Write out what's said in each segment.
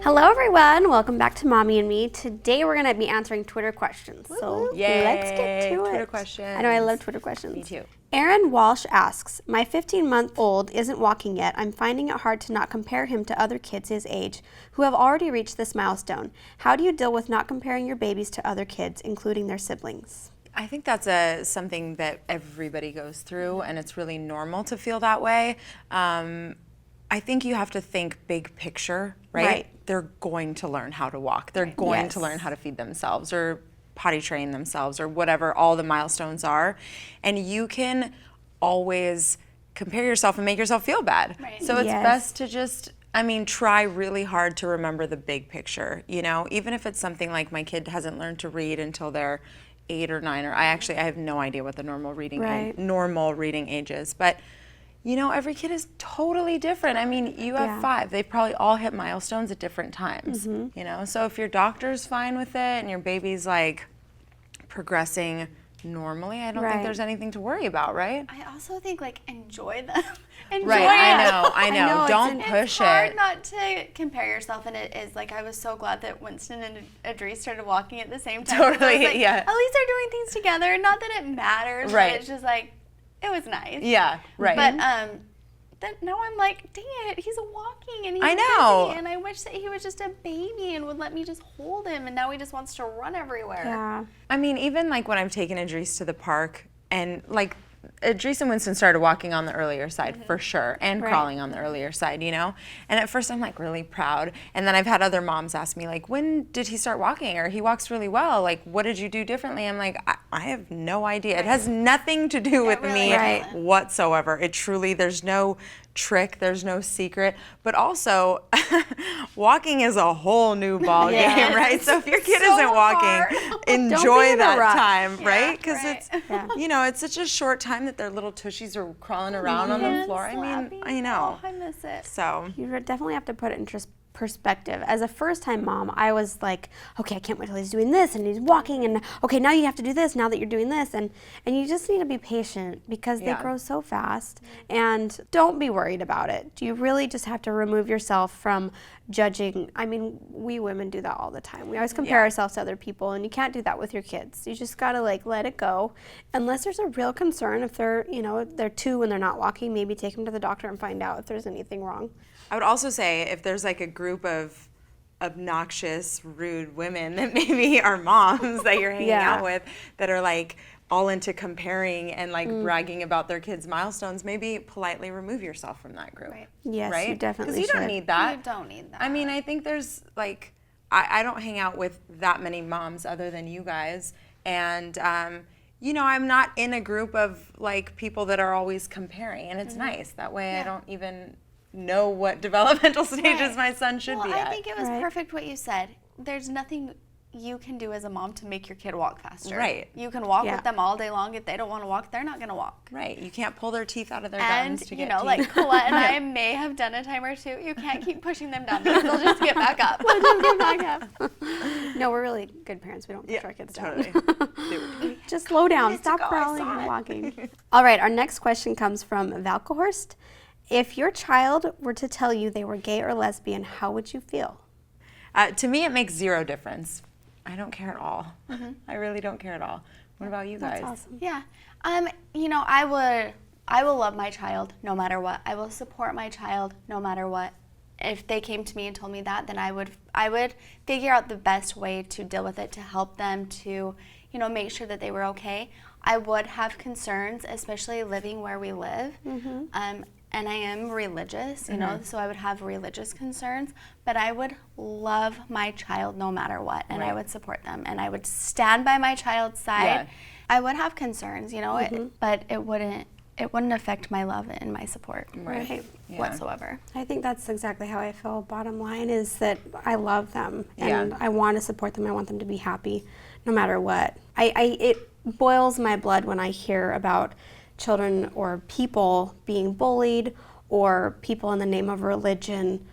Hello everyone, welcome back to Mommy and Me. Today we're going to be answering Twitter questions. So let's get to it. Twitter questions. I know, I love Twitter questions. Me too. Aaron Walsh asks, my 15-month-old isn't walking yet. I'm finding it hard to not compare him to other kids his age who have already reached this milestone. How do you deal with not comparing your babies to other kids, including their siblings? I think that's something that everybody goes through, and it's really normal to feel that way. I think you have to think big picture, right? They're going to learn how to walk. They're going to learn how to feed themselves or potty train themselves or whatever all the milestones are. And you can always compare yourself and make yourself feel bad. So it's best to just, try really hard to remember the big picture, even if it's something like my kid hasn't learned to read until they're 8 or 9, or I have no idea what the normal reading age is, but every kid is totally different. You have 5. They probably all hit milestones at different times, So if your doctor's fine with it and your baby's like progressing normally, I don't think there's anything to worry about, right? I also think enjoy them. Enjoy I know. Don't push it. It's hard not to compare yourself, and it is. I was so glad that Winston and Idris started walking at the same time. Totally, At least they're doing things together. Not that it matters, but it's just it was nice. Yeah, right. But then now I'm like, dang it, he's walking and he's busy, and I wish that he was just a baby and would let me just hold him, and now he just wants to run everywhere. Yeah. Even when I've taken Idris to the park, and Idris and Winston started walking on the earlier side for sure, and crawling on the earlier side, And at first I'm really proud, and then I've had other moms ask me when did he start walking, or he walks really well, what did you do differently? I'm like, I have no idea. It has nothing to do with me whatsoever. It truly, there's no trick, there's no secret, but also walking is a whole new ball game, right? So if your kid isn't walking, enjoy that time, right? Because it's it's such a short time that their little tushies are crawling around on the floor. I know. I miss it. So you definitely have to put it in perspective. As a first-time mom, I was like, okay, I can't wait till he's doing this and he's walking, and okay, now you have to do this now that you're doing this, and you just need to be patient because they grow so fast, and don't be worried about it. You really just have to remove yourself from judging. We women do that all the time. We always compare ourselves to other people, and you can't do that with your kids. You just gotta let it go. Unless there's a real concern, if they're they're 2 and they're not walking, maybe take them to the doctor and find out if there's anything wrong. I would also say if there's a group of obnoxious, rude women that maybe are moms that you're hanging out with that are all into comparing and bragging about their kids' milestones, maybe politely remove yourself from that group. Yes, you definitely should. Because you don't need that. You don't need that. I think there's I don't hang out with that many moms other than you guys, and I'm not in a group of people that are always comparing, and it's nice. That way I don't even know what developmental stages my son should be at. I think it was perfect what you said. There's nothing you can do as a mom to make your kid walk faster. Right. You can walk with them all day long. If they don't want to walk, they're not going to walk. Right. You can't pull their teeth out of their gums to get teeth. Colette and I may have done a time or two. You can't keep pushing them down because they'll just get back up. No, we're really good parents. We don't push our kids down. Totally. Just slow down. Stop crawling and walking. All right, our next question comes from Valkehorst. If your child were to tell you they were gay or lesbian, how would you feel? To me, it makes zero difference. I don't care at all. I really don't care at all. What about you guys? That's awesome. Yeah. I will love my child no matter what. I will support my child no matter what. If they came to me and told me that, then I would figure out the best way to deal with it, to help them, to make sure that they were okay. I would have concerns, especially living where we live. And I am religious, so I would have religious concerns, but I would love my child no matter what, and I would support them, and I would stand by my child's side. I would have concerns, but it wouldn't affect my love and my support whatsoever. I think that's exactly how I feel. Bottom line is that I love them, and I want to support them. I want them to be happy no matter what. It boils my blood when I hear about children or people being bullied, or people in the name of religion,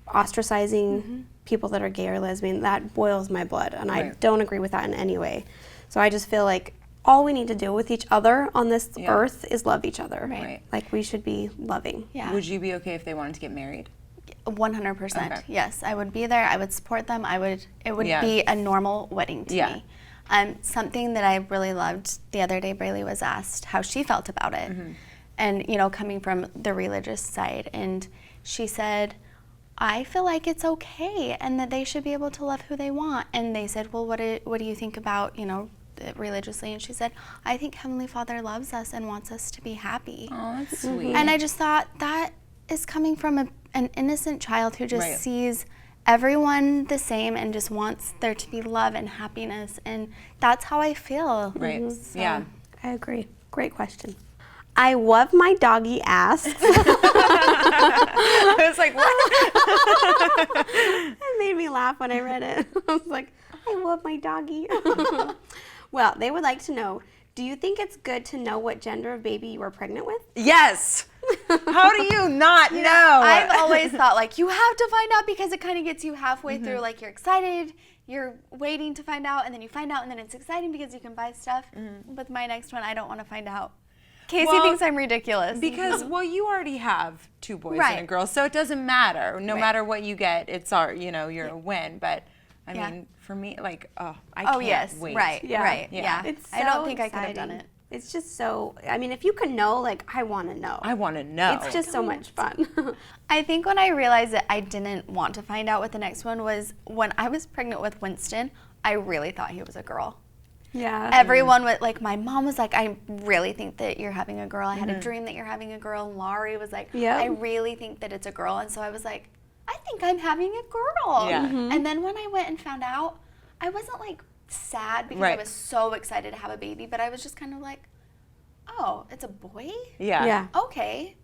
ostracizing people that are gay or lesbian. That boils my blood, and I don't agree with that in any way. So I just feel like all we need to do with each other on this earth is love each other. Right. We should be loving. Would you be okay if they wanted to get married? 100%. Okay. Yes, I would be there. I would support them. It would Yeah. be a normal wedding to Yeah. me. Something that I really loved the other day, Braylee was asked how she felt about it. And, you know, coming from the religious side. And she said, I feel like it's okay and that they should be able to love who they want. And they said, well, what do you think about, you know, religiously? And she said, I think Heavenly Father loves us and wants us to be happy. Oh, that's sweet. And I just thought that is coming from an innocent child who just Right. sees everyone the same and just wants there to be love and happiness. And that's how I feel. Right. So, Yeah. I agree. Great question. I love my doggy asks. I was like, what? It made me laugh when I read it. I was like, I love my doggy. Well, they would like to know, do you think it's good to know what gender of baby you are pregnant with? Yes. How do you not know? I've always thought, like, you have to find out because it kind of gets you halfway through. Like, you're excited, you're waiting to find out, and then you find out, and then it's exciting because you can buy stuff. With my next one, I don't want to find out. Casey Well, thinks I'm ridiculous. Because, well, you already have 2 boys and a Right. girl, so it doesn't matter. No Right. matter what you get, it's you're a win. But I Yeah. mean, for me, like, I oh, can't yes. wait. Right. Yeah. Right. Yeah. Yeah. It's I don't so think I could have done exciting. it. It's just so, I mean, if you can know, like, I want to know. I want to know. It's just so much fun. I think when I realized that I didn't want to find out what the next one was, when I was pregnant with Winston, I really thought he was a girl. Yeah. Everyone was like, my mom was like, I really think that you're having a girl. I had a dream that you're having a girl. And Laurie was like, Yep. I really think that it's a girl. And so I was like, I think I'm having a girl. Yeah. And then when I went and found out, I wasn't like sad because I Right. was so excited to have a baby, but I was just kind of like, oh, it's a boy? Yeah. Yeah. Okay.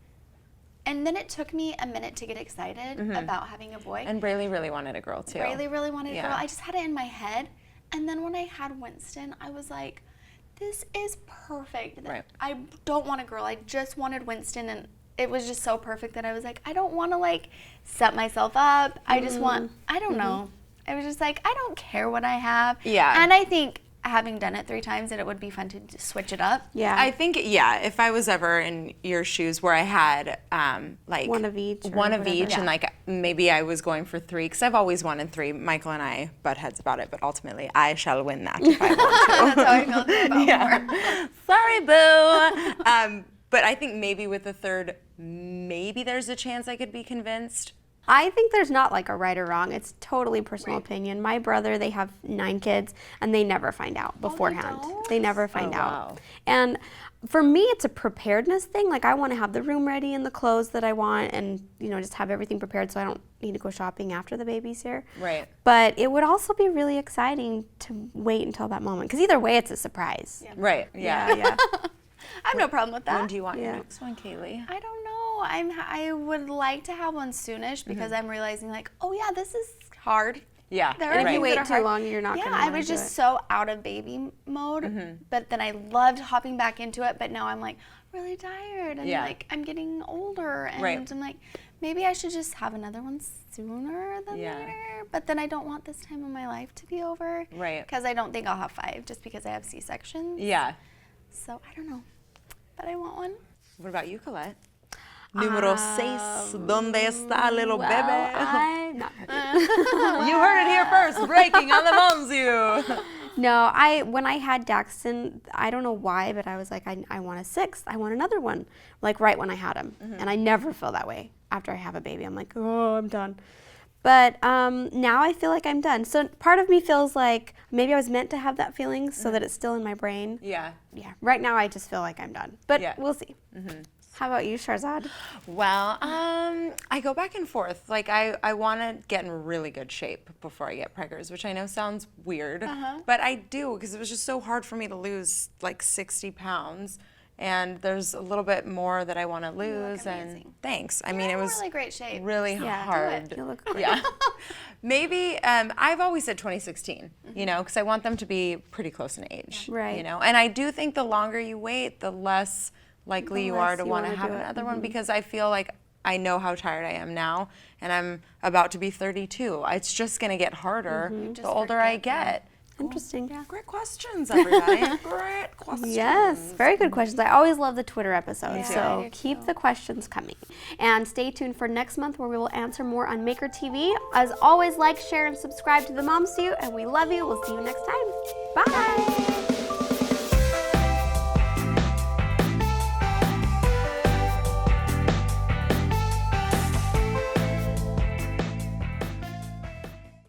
And then it took me a minute to get excited about having a boy. And Braylee really wanted a girl, too. Braylee really wanted a Yeah. girl. I just had it in my head. And then when I had Winston, I was like, this is perfect. Right. I don't want a girl. I just wanted Winston. And it was just so perfect that I was like, I don't want to like set myself up. I just want, I don't know. I was just like, I don't care what I have. Yeah. And I think having done it 3 times, that it would be fun to just switch it up. Yeah. I think, if I was ever in your shoes where I had like One of each or one of whatever. each, Yeah. and like maybe I was going for 3 because I've always wanted 3. Michael and I butt heads about it, but ultimately I shall win that if I want to. That's how I felt about more. Sorry, boo. But I think maybe with the 3rd, maybe there's a chance I could be convinced. I think there's not like a right or wrong. It's totally personal opinion. My brother, they have 9 kids and they never find out beforehand. don't? They never find Oh, out. wow. And for me, it's a preparedness thing. Like I want to have the room ready and the clothes that I want and, you know, just have everything prepared so I don't need to go shopping after the baby's here. Right. But it would also be really exciting to wait until that moment because either way, it's a surprise. Yeah. Right. Yeah. Yeah. I have no problem with that. When do you want your Yeah. next one, Kayli? I don't know. I would like to have one soonish because I'm realizing like, oh yeah, this is hard. Yeah. There And are if you things wait that are too hard. long, you're not Yeah, going to I was just so out of baby mode, but then I loved hopping back into it. But now I'm like really tired and Yeah. like I'm getting older, and Right. I'm like maybe I should just have another one sooner than Yeah. later. But then I don't want this time of my life to be over, Right. Because I don't think I'll have 5 just because I have C-sections. Yeah. So I don't know, but I want one. What about you, Colette? Número 6. ¿Dónde está little well, baby? I'm not You heard it here first. Breaking on the moms you. No, when I had Daxton, I don't know why, but I was like, I want a 6th. I want another one, like right when I had him. And I never feel that way after I have a baby. I'm like, oh, I'm done. But now I feel like I'm done. So part of me feels like maybe I was meant to have that feeling so that it's still in my brain. Yeah. Yeah, right now I just feel like I'm done. But Yeah. we'll see. How about you, Sharzad? Well, I go back and forth. Like I want to get in really good shape before I get preggers, which I know sounds weird, but I do because it was just so hard for me to lose like 60 pounds. And there's a little bit more that I want to lose. And amazing. thanks. I You're mean, it in was really great shape. really Yeah, do hard. You look great. Yeah. Maybe I've always said 2016, you know, because I want them to be pretty close in age. Right. You know, and I do think the longer you wait, the less likely The you are less to you want to wanna have do it. another one because I feel like I know how tired I am now and I'm about to be 32. It's just going to get harder the just older I forget, yeah. get. Interesting. Yeah. Great questions, everybody. Great questions. Yes, very good questions. I always love the Twitter episodes, Yeah, so keep the questions coming. And stay tuned for next month where we will answer more on Maker TV. As always, like, share, and subscribe to The Mom Suit, and we love you. We'll see you next time. Bye.